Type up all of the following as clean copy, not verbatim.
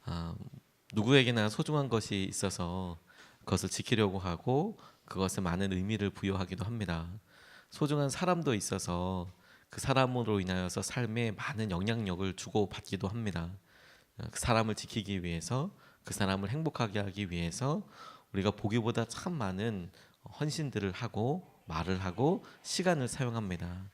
아, 누구에게나 소중한 것이 있어서 그것을 지키려고 하고 그것에 많은 의미를 부여하기도 합니다. 소중한 사람도 있어서 그 사람으로 인하여서 삶에 많은 영향력을 주고받기도 합니다. 그 사람을 지키기 위해서, 그 사람을 행복하게 하기 위해서 우리가 보기보다 참 많은 헌신들을 하고 말을 하고 시간을 사용합니다.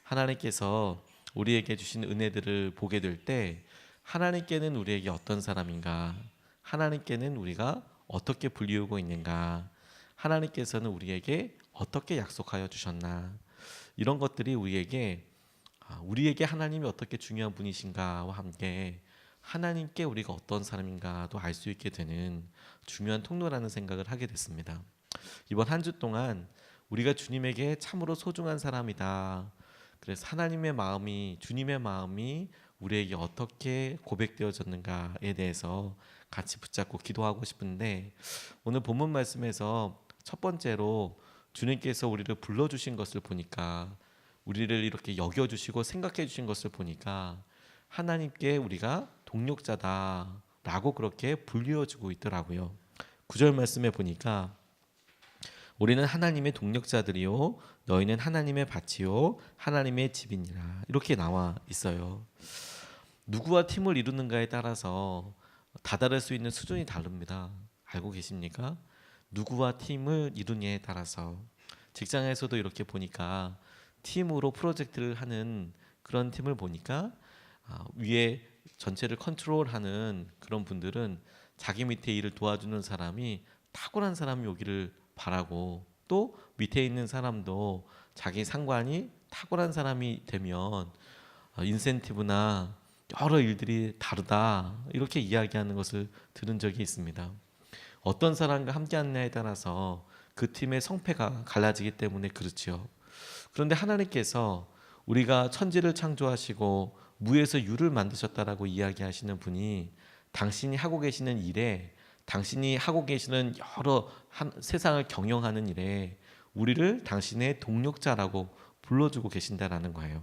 하나님께서 우리에게 주신 은혜들을 보게 될 때 하나님께는 우리에게 어떤 사람인가, 하나님께는 우리가 어떻게 불리우고 있는가, 하나님께서는 우리에게 어떻게 약속하여 주셨나, 이런 것들이 우리에게 하나님이 어떻게 중요한 분이신가와 함께 하나님께 우리가 어떤 사람인가도 알 수 있게 되는 중요한 통로라는 생각을 하게 됐습니다. 이번 한 주 동안 우리가 주님에게 참으로 소중한 사람이다. 그래서 주님의 마음이 우리에게 어떻게 고백되어졌는가에 대해서 같이 붙잡고 기도하고 싶은데, 오늘 본문 말씀에서 첫 번째로 주님께서 우리를 불러주신 것을 보니까, 우리를 이렇게 여겨주시고 생각해 주신 것을 보니까 하나님께 우리가 동력자다라고 그렇게 불리워지고 있더라고요. 9절 말씀에 보니까 우리는 하나님의 동력자들이요 너희는 하나님의 밭이요 하나님의 집이니라, 이렇게 나와 있어요. 누구와 팀을 이루는가에 따라서 다다를 수 있는 수준이 다릅니다. 알고 계십니까? 누구와 팀을 이루냐에 따라서. 직장에서도 이렇게 보니까 팀으로 프로젝트를 하는 그런 팀을 보니까 위에 전체를 컨트롤하는 그런 분들은 자기 밑에 일을 도와주는 사람이 탁월한 사람이 오기를 바라고, 또 밑에 있는 사람도 자기 상관이 탁월한 사람이 되면 인센티브나 여러 일들이 다르다, 이렇게 이야기하는 것을 들은 적이 있습니다. 어떤 사람과 함께하느냐에 따라서 그 팀의 성패가 갈라지기 때문에 그렇지요. 그런데 하나님께서 우리가 천지를 창조하시고 무에서 유를 만드셨다라고 이야기하시는 분이 당신이 하고 계시는 일에, 당신이 하고 계시는 여러 세상을 경영하는 일에 우리를 당신의 동력자라고 불러주고 계신다라는 거예요.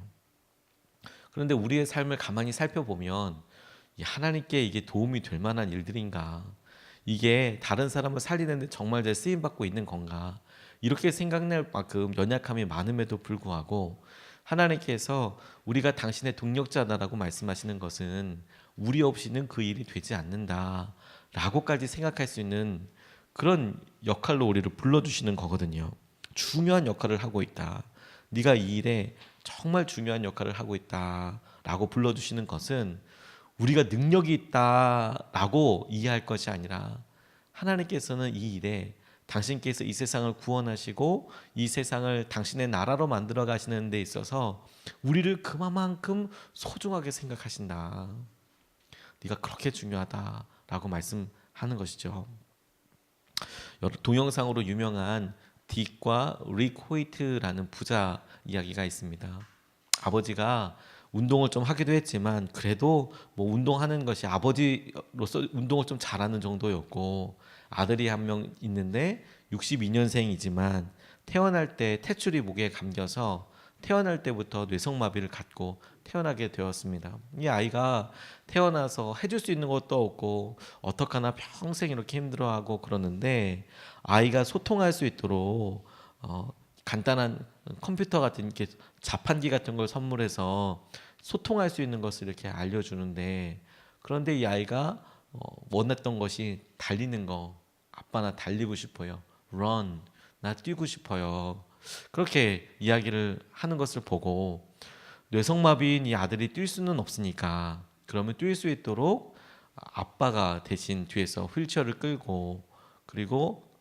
그런데 우리의 삶을 가만히 살펴보면 하나님께 이게 도움이 될 만한 일들인가? 이게 다른 사람을 살리는데 정말 잘 쓰임받고 있는 건가? 이렇게 생각날 만큼 연약함이 많음에도 불구하고 하나님께서 우리가 당신의 동력자다라고 말씀하시는 것은 우리 없이는 그 일이 되지 않는다 라고까지 생각할 수 있는 그런 역할로 우리를 불러주시는 거거든요. 중요한 역할을 하고 있다, 네가 이 일에 정말 중요한 역할을 하고 있다 라고 불러주시는 것은 우리가 능력이 있다라고 이해할 것이 아니라, 하나님께서는 이 일에 당신께서 이 세상을 구원하시고 이 세상을 당신의 나라로 만들어 가시는 데 있어서 우리를 그만큼 소중하게 생각하신다, 네가 그렇게 중요하다라고 말씀하는 것이죠. 동영상으로 유명한 딕과 릭 호이트라는 부자 이야기가 있습니다. 아버지가 운동을 좀 하기도 했지만 그래도 뭐 운동하는 것이 아버지로서 운동을 좀 잘하는 정도였고, 아들이 한 명 있는데 62년생이지만 태어날 때 탯줄이 목에 감겨서 태어날 때부터 뇌성마비를 갖고 태어나게 되었습니다. 이 아이가 태어나서 해줄 수 있는 것도 없고 어떡하나 평생 이렇게 힘들어하고 그러는데, 아이가 소통할 수 있도록 간단한 컴퓨터 같은 이렇게 자판기 같은 걸 선물해서 소통할 수 있는 것을 이렇게 알려주는데, 그런데 이 아이가 원했던 것이 달리는 거. 아빠 나 달리고 싶어요. run. 나 뛰고 싶어요. 그렇게 이야기를 하는 것을 보고, 뇌성마비인 이 아들이 뛸 수는 없으니까 그러면 뛸 수 있도록 아빠가 대신 뒤에서 휠체어를 끌고 그리고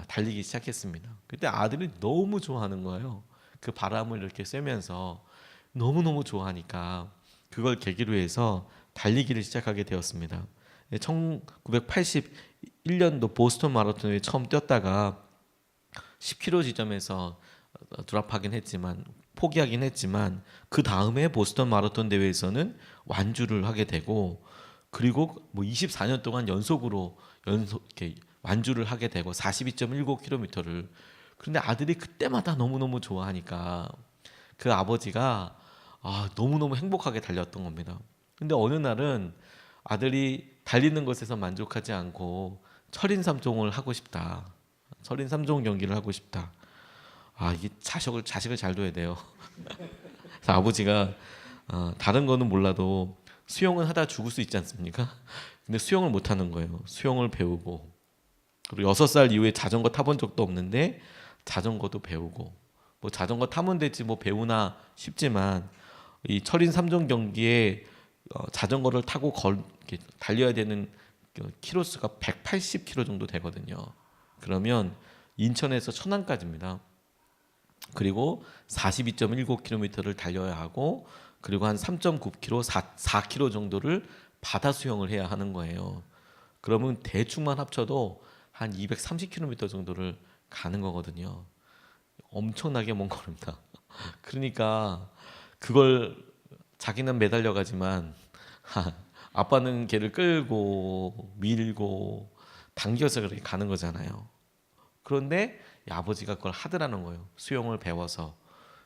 달리기 시작했습니다. 그때 아들이 너무 좋아하는 거예요. 그 바람을 이렇게 쐬면서 너무너무 좋아하니까 그걸 계기로 해서 달리기를 시작하게 되었습니다. 1981년도 보스턴 마라톤에 처음 뛰었다가 10km 지점에서 드랍하긴 했지만, 포기하긴 했지만, 그 다음에 보스턴 마라톤 대회에서는 완주를 하게 되고, 그리고 뭐 24년 동안 연속 이렇게 완주를 하게 되고 42.19km를. 그런데 아들이 그때마다 너무너무 좋아하니까 그 아버지가 너무너무 행복하게 달렸던 겁니다. 근데 어느 날은 아들이 달리는 것에서 만족하지 않고 철인 3종을 하고 싶다. 철인 3종 경기를 하고 싶다. 이게 자식을 잘 둬야 돼요. 그래서 아버지가 다른 거는 몰라도 수영은 하다 죽을 수 있지 않습니까? 근데 수영을 못 하는 거예요. 수영을 배우고, 그리고 6살 이후에 자전거 타본 적도 없는데 자전거도 배우고, 뭐 자전거 타면 되지 뭐 배우나 싶지만 이 철인 3종 경기에 자전거를 타고 이렇게 달려야 되는 키로수가 180km 정도 되거든요. 그러면 인천에서 천안까지입니다. 그리고 42.19km를 달려야 하고, 그리고 한 3.9km, 4km 정도를 바다 수영을 해야 하는 거예요. 그러면 대충만 합쳐도 한 230km 정도를 가는 거거든요. 엄청나게 먼 거리입니다. 그러니까 그걸 자기는 매달려 가지만 아빠는 걔를 끌고 밀고 당겨서 그렇게 가는 거잖아요. 그런데 아버지가 그걸 하더라는 거예요. 수영을 배워서,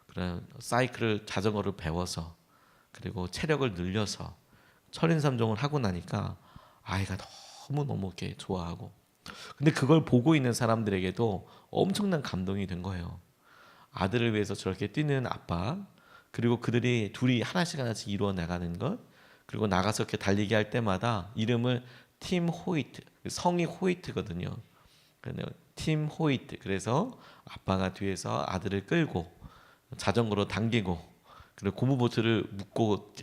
그런 자전거를 배워서, 그리고 체력을 늘려서 철인 3종을 하고 나니까 아이가 너무 이렇게 좋아하고, 근데 그걸 보고 있는 사람들에게도 엄청난 감동이 된 거예요. 아들을 위해서 저렇게 뛰는 아빠, 그리고 그들이 둘이 하나씩 이루어 나가는 것, 그리고 나가서 이렇게 달리기 할 때마다 이름을 팀 호이트, 성이 호이트거든요. 팀 호이트. 그래서 아빠가 뒤에서 아들을 끌고 자전거로 당기고, 그리고 고무보트를 묶고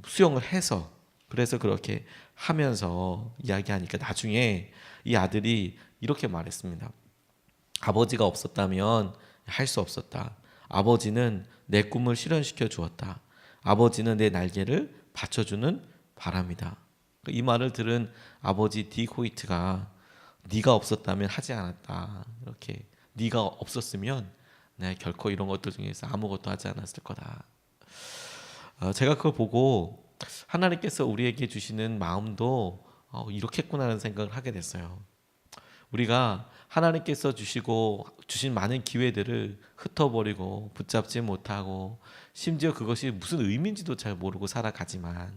수영을 해서, 그래서 그렇게 하면서 이야기하니까 나중에 이 아들이 이렇게 말했습니다. 아버지가 없었다면 할 수 없었다. 아버지는 내 꿈을 실현시켜 주었다. 아버지는 내 날개를 받쳐주는 바람이다. 이 말을 들은 아버지 디 호이트가 네가 없었다면 하지 않았다. 이렇게 네가 없었으면 내가 결코 이런 것들 중에서 아무것도 하지 않았을 거다. 제가 그걸 보고 하나님께서 우리에게 주시는 마음도 이렇겠구나라는 생각을 하게 됐어요. 우리가 하나님께서 주신 많은 기회들을 흩어버리고 붙잡지 못하고, 심지어 그것이 무슨 의미인지도 잘 모르고 살아가지만,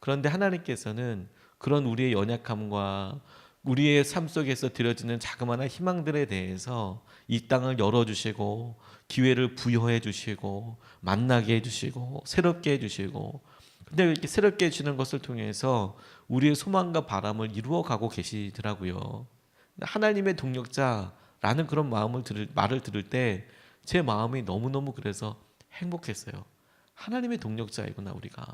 그런데 하나님께서는 그런 우리의 연약함과 우리의 삶 속에서 드려지는 자그마한 희망들에 대해서 이 땅을 열어주시고 기회를 부여해 주시고 만나게 해주시고 새롭게 해주시고, 근데 이렇게 새롭게 해주시는 것을 통해서 우리의 소망과 바람을 이루어가고 계시더라고요. 하나님의 동력자라는 그런 말을 들을 때 제 마음이 너무너무 그래서 행복했어요. 하나님의 동력자이구나 우리가.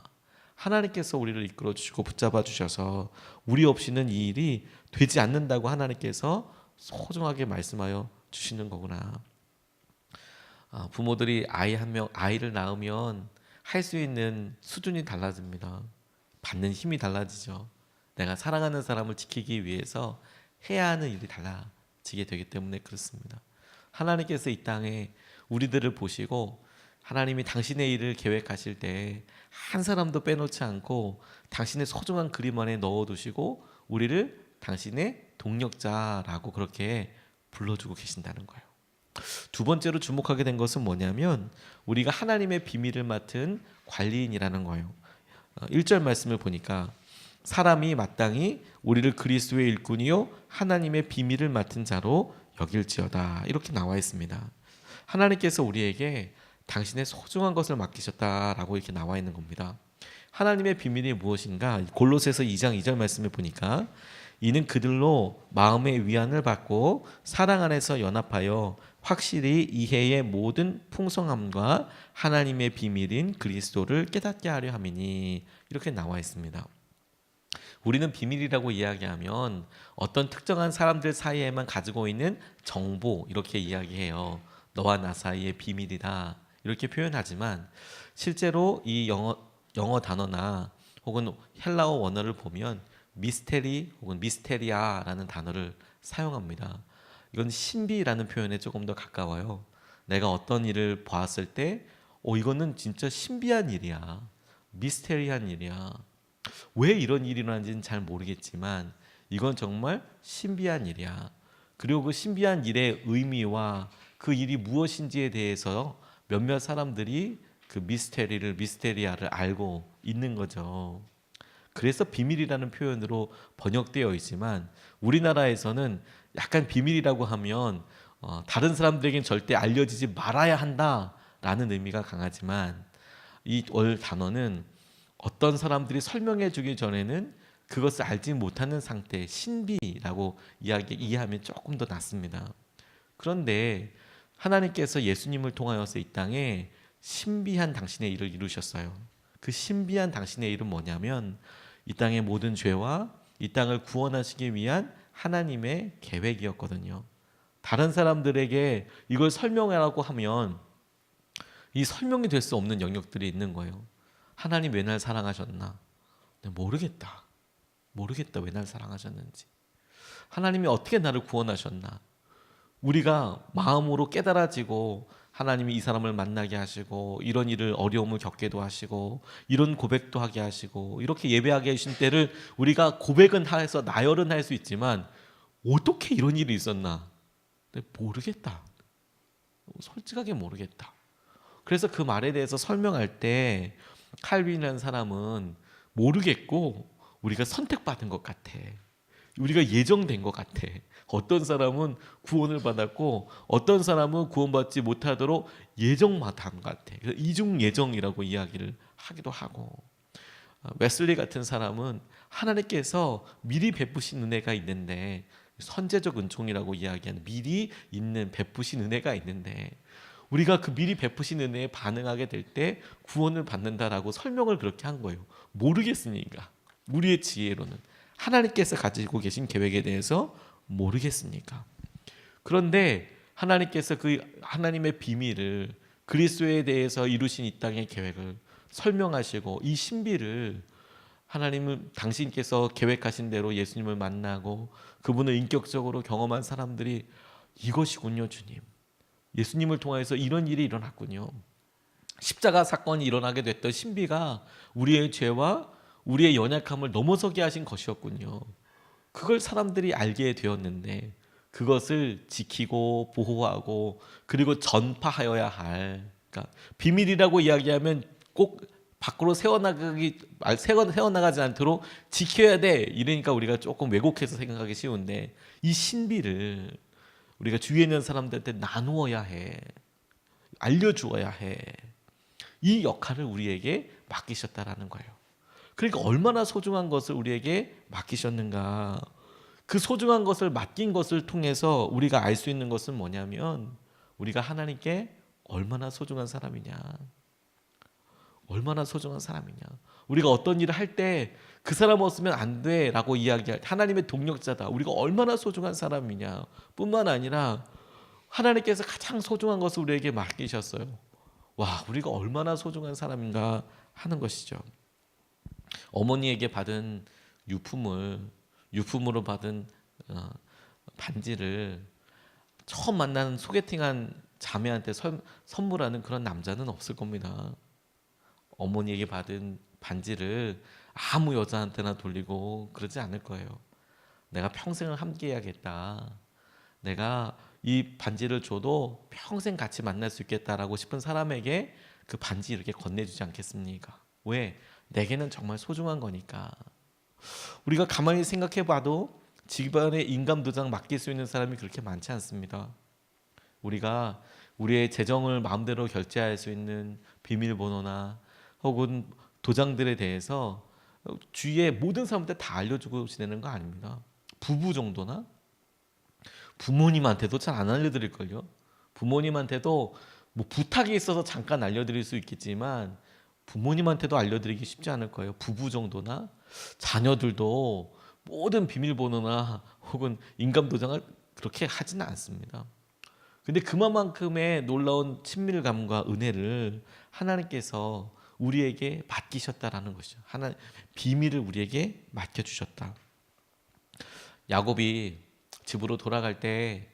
하나님께서 우리를 이끌어 주시고 붙잡아 주셔서 우리 없이는 이 일이 되지 않는다고 하나님께서 소중하게 말씀하여 주시는 거구나. 부모들이 아이를 낳으면 할 수 있는 수준이 달라집니다. 받는 힘이 달라지죠. 내가 사랑하는 사람을 지키기 위해서 해야 하는 일이 달라지게 되기 때문에 그렇습니다. 하나님께서 이 땅에 우리들을 보시고 하나님이 당신의 일을 계획하실 때 한 사람도 빼놓지 않고 당신의 소중한 그림 안에 넣어두시고 우리를 당신의 동력자라고 그렇게 불러주고 계신다는 거예요. 두 번째로 주목하게 된 것은 뭐냐면 우리가 하나님의 비밀을 맡은 관리인이라는 거예요. 1절 말씀을 보니까 사람이 마땅히 우리를 그리스도의 일꾼이요 하나님의 비밀을 맡은 자로 여길지어다, 이렇게 나와 있습니다. 하나님께서 우리에게 당신의 소중한 것을 맡기셨다라고 이렇게 나와 있는 겁니다. 하나님의 비밀이 무엇인가? 골로새서 2장 2절 말씀을 보니까 이는 그들로 마음의 위안을 받고 사랑 안에서 연합하여 확실히 이해의 모든 풍성함과 하나님의 비밀인 그리스도를 깨닫게 하려 함이니, 이렇게 나와 있습니다. 우리는 비밀이라고 이야기하면 어떤 특정한 사람들 사이에만 가지고 있는 정보, 이렇게 이야기해요. 너와 나 사이의 비밀이다, 이렇게 표현하지만 실제로 이 영어 단어나 혹은 헬라어 원어를 보면 미스테리 혹은 미스테리아라는 단어를 사용합니다. 이건 신비라는 표현에 조금 더 가까워요. 내가 어떤 일을 보았을 때 이거는 진짜 신비한 일이야, 미스테리한 일이야. 왜 이런 일이 일어나는지는 잘 모르겠지만 이건 정말 신비한 일이야. 그리고 그 신비한 일의 의미와 그 일이 무엇인지에 대해서 몇몇 사람들이 그 미스테리아를 알고 있는 거죠. 그래서 비밀이라는 표현으로 번역되어 있지만 우리나라에서는 약간 비밀이라고 하면 다른 사람들에겐 절대 알려지지 말아야 한다라는 의미가 강하지만 이 월 단어는 어떤 사람들이 설명해 주기 전에는 그것을 알지 못하는 상태, 신비라고 이해하면 조금 더 낫습니다. 그런데 하나님께서 예수님을 통하여서 이 땅에 신비한 당신의 일을 이루셨어요. 그 신비한 당신의 일은 뭐냐면 이 땅의 모든 죄와 이 땅을 구원하시기 위한 하나님의 계획이었거든요. 다른 사람들에게 이걸 설명하라고 하면 이 설명이 될 수 없는 영역들이 있는 거예요. 하나님 왜 날 사랑하셨나? 모르겠다 왜 날 사랑하셨는지. 하나님이 어떻게 나를 구원하셨나? 우리가 마음으로 깨달아지고 하나님이 이 사람을 만나게 하시고 이런 일을 어려움을 겪게도 하시고 이런 고백도 하게 하시고 이렇게 예배하게 하신 때를 우리가 고백은 해서 나열은 할 수 있지만 어떻게 이런 일이 있었나? 모르겠다. 솔직하게 모르겠다. 그래서 그 말에 대해서 설명할 때 칼빈이라는 사람은 모르겠고 우리가 선택받은 것 같아. 우리가 예정된 것 같아. 어떤 사람은 구원을 받았고 어떤 사람은 구원받지 못하도록 예정받은 것 같아. 이중 예정이라고 이야기를 하기도 하고, 웨슬리 같은 사람은 하나님께서 미리 베푸신 은혜가 있는데, 선제적 은총이라고 이야기하는 미리 있는 베푸신 은혜가 있는데 우리가 그 미리 베푸신 은혜에 반응하게 될 때 구원을 받는다라고 설명을 그렇게 한 거예요. 모르겠으니까. 우리의 지혜로는 하나님께서 가지고 계신 계획에 대해서 모르겠습니까? 그런데 하나님께서 그 하나님의 비밀을, 그리스도에 대해서 이루신 이 땅의 계획을 설명하시고 이 신비를 하나님은 당신께서 계획하신 대로 예수님을 만나고 그분을 인격적으로 경험한 사람들이 이것이군요, 주님. 예수님을 통해서 이런 일이 일어났군요. 십자가 사건이 일어나게 됐던 신비가 우리의 죄와 우리의 연약함을 넘어서게 하신 것이었군요. 그걸 사람들이 알게 되었는데 그것을 지키고 보호하고 그리고 전파하여야 할, 그러니까 비밀이라고 이야기하면 꼭 밖으로 새어나가지 않도록 지켜야 돼. 이러니까 우리가 조금 왜곡해서 생각하기 쉬운데 이 신비를 우리가 주위에 있는 사람들한테 나누어야 해. 알려주어야 해. 이 역할을 우리에게 맡기셨다라는 거예요. 그러니까 얼마나 소중한 것을 우리에게 맡기셨는가. 그 소중한 것을 맡긴 것을 통해서 우리가 알 수 있는 것은 뭐냐면 우리가 하나님께 얼마나 소중한 사람이냐. 얼마나 소중한 사람이냐. 우리가 어떤 일을 할 때 그 사람 없으면 안 돼라고 이야기할 하나님의 동력자다. 우리가 얼마나 소중한 사람이냐. 뿐만 아니라 하나님께서 가장 소중한 것을 우리에게 맡기셨어요. 와, 우리가 얼마나 소중한 사람인가 하는 것이죠. 어머니에게 받은 유품으로 받은 반지를 처음 만나는 소개팅한 자매한테 선물하는 그런 남자는 없을 겁니다. 어머니에게 받은 반지를 아무 여자한테나 돌리고 그러지 않을 거예요. 내가 평생을 함께 해야겠다. 내가 이 반지를 줘도 평생 같이 만날 수 있겠다라고 싶은 사람에게 그 반지 이렇게 건네주지 않겠습니까? 왜? 내게는 정말 소중한 거니까. 우리가 가만히 생각해 봐도 집안에 인감도장 맡길 수 있는 사람이 그렇게 많지 않습니다. 우리가 우리의 재정을 마음대로 결제할 수 있는 비밀번호나 혹은 도장들에 대해서 주위에 모든 사람한테 다 알려주고 지내는 거 아닙니다. 부부 정도나 부모님한테도 잘 안 알려드릴걸요. 부모님한테도 뭐 부탁이 있어서 잠깐 알려드릴 수 있겠지만 부모님한테도 알려드리기 쉽지 않을 거예요. 부부 정도나 자녀들도 모든 비밀번호나 혹은 인감도장을 그렇게 하지는 않습니다. 근데 그만큼의 놀라운 친밀감과 은혜를 하나님께서 우리에게 맡기셨다라는 것이죠. 비밀을 우리에게 맡겨주셨다. 야곱이 집으로 돌아갈 때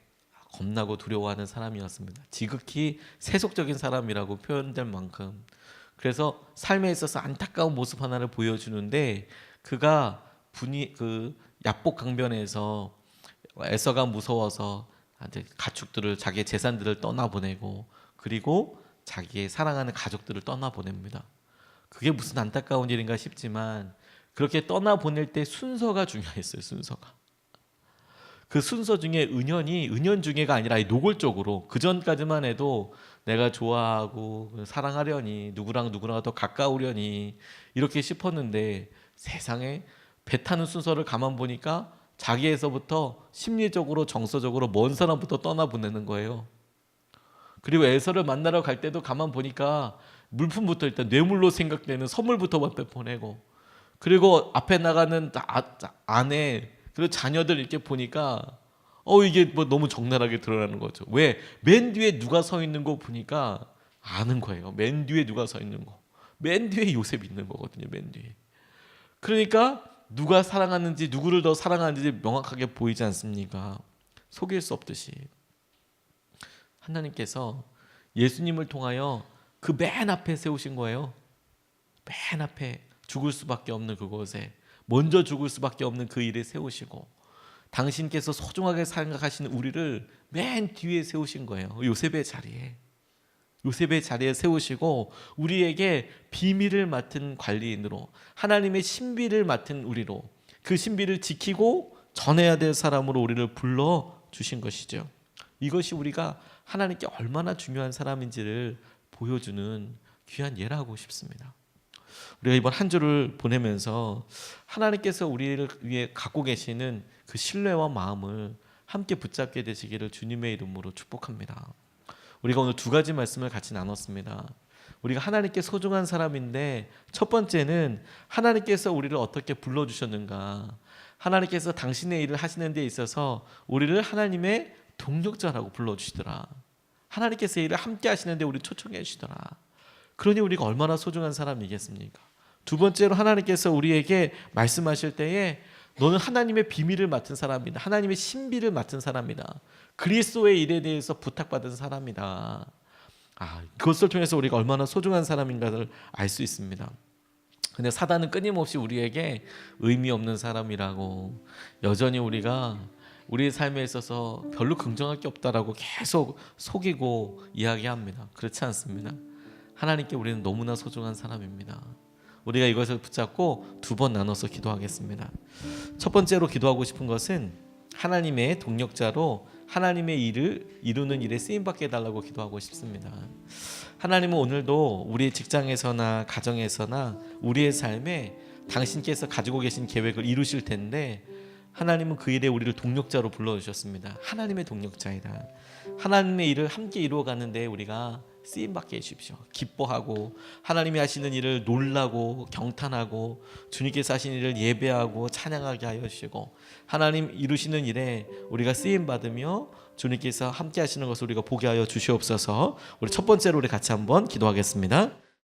겁나고 두려워하는 사람이었습니다. 지극히 세속적인 사람이라고 표현될 만큼. 그래서 삶에 있어서 안타까운 모습 하나를 보여주는데 그가 그 야복 강변에서 에서가 무서워서 가축들을, 자기의 재산들을 떠나보내고 그리고 자기의 사랑하는 가족들을 떠나보냅니다. 그게 무슨 안타까운 일인가 싶지만 그렇게 떠나 보낼 때 순서가 중요했어요. 순서가. 그 순서 중에 은연 중에가 아니라 노골적으로 그 전까지만 해도 내가 좋아하고 사랑하려니 누구랑 더 가까우려니 이렇게 싶었는데 세상에 배 타는 순서를 가만 보니까 자기에서부터 심리적으로 정서적으로 먼 사람부터 떠나 보내는 거예요. 그리고 에서를 만나러 갈 때도 가만 보니까 물품부터 일단 뇌물로 생각되는 선물부터 보내고 그리고 앞에 나가는 아내 그리고 자녀들 이렇게 보니까 이게 뭐 너무 적나라하게 드러나는 거죠. 왜? 맨 뒤에 누가 서 있는 거 보니까 아는 거예요. 맨 뒤에 누가 서 있는 거. 맨 뒤에 요셉이 있는 거거든요. 맨 뒤에. 그러니까 누가 사랑하는지 누구를 더 사랑하는지 명확하게 보이지 않습니까? 속일 수 없듯이 하나님께서 예수님을 통하여 그 맨 앞에 세우신 거예요. 맨 앞에 죽을 수밖에 없는 그곳에 먼저 죽을 수밖에 없는 그 일에 세우시고 당신께서 소중하게 생각하시는 우리를 맨 뒤에 세우신 거예요. 요셉의 자리에 세우시고 우리에게 비밀을 맡은 관리인으로 하나님의 신비를 맡은 우리로 그 신비를 지키고 전해야 될 사람으로 우리를 불러주신 것이죠. 이것이 우리가 하나님께 얼마나 중요한 사람인지를 보여주는 귀한 예라고 싶습니다. 우리가 이번 한 주를 보내면서 하나님께서 우리를 위해 갖고 계시는 그 신뢰와 마음을 함께 붙잡게 되시기를 주님의 이름으로 축복합니다. 우리가 오늘 두 가지 말씀을 같이 나눴습니다. 우리가 하나님께 소중한 사람인데 첫 번째는 하나님께서 우리를 어떻게 불러주셨는가, 하나님께서 당신의 일을 하시는 데 있어서 우리를 하나님의 동력자라고 불러주시더라. 하나님께서 일을 함께 하시는데 우리 초청해 주시더라. 그러니 우리가 얼마나 소중한 사람이겠습니까? 두 번째로 하나님께서 우리에게 말씀하실 때에 너는 하나님의 비밀을 맡은 사람이다. 하나님의 신비를 맡은 사람이다. 그리스도의 일에 대해서 부탁받은 사람이다. 그것을 통해서 우리가 얼마나 소중한 사람인가를 알 수 있습니다. 근데 사단은 끊임없이 우리에게 의미 없는 사람이라고 여전히 우리가 우리의 삶에 있어서 별로 긍정할 게 없다라고 계속 속이고 이야기합니다. 그렇지 않습니다. 하나님께 우리는 너무나 소중한 사람입니다. 우리가 이것을 붙잡고 두 번 나눠서 기도하겠습니다. 첫 번째로 기도하고 싶은 것은 하나님의 동력자로 하나님의 일을 이루는 일에 쓰임받게 해달라고 기도하고 싶습니다. 하나님은 오늘도 우리의 직장에서나 가정에서나 우리의 삶에 당신께서 가지고 계신 계획을 이루실 텐데 하나님은 그 일에 우리를 동력자로 불러주셨습니다. 하나님의 동력자이다. 하나님의 일을 함께 이루어가는데 우리가 쓰임받게 해주십시오. 기뻐하고 하나님이 하시는 일을 놀라고 경탄하고 주님께서 하시는 일을 예배하고 찬양하게 하여 주시고 하나님 이루시는 일에 우리가 쓰임받으며 주님께서 함께 하시는 것을 우리가 보게 하여 주시옵소서. 우리 첫 번째로 우리 같이 한번 기도하겠습니다.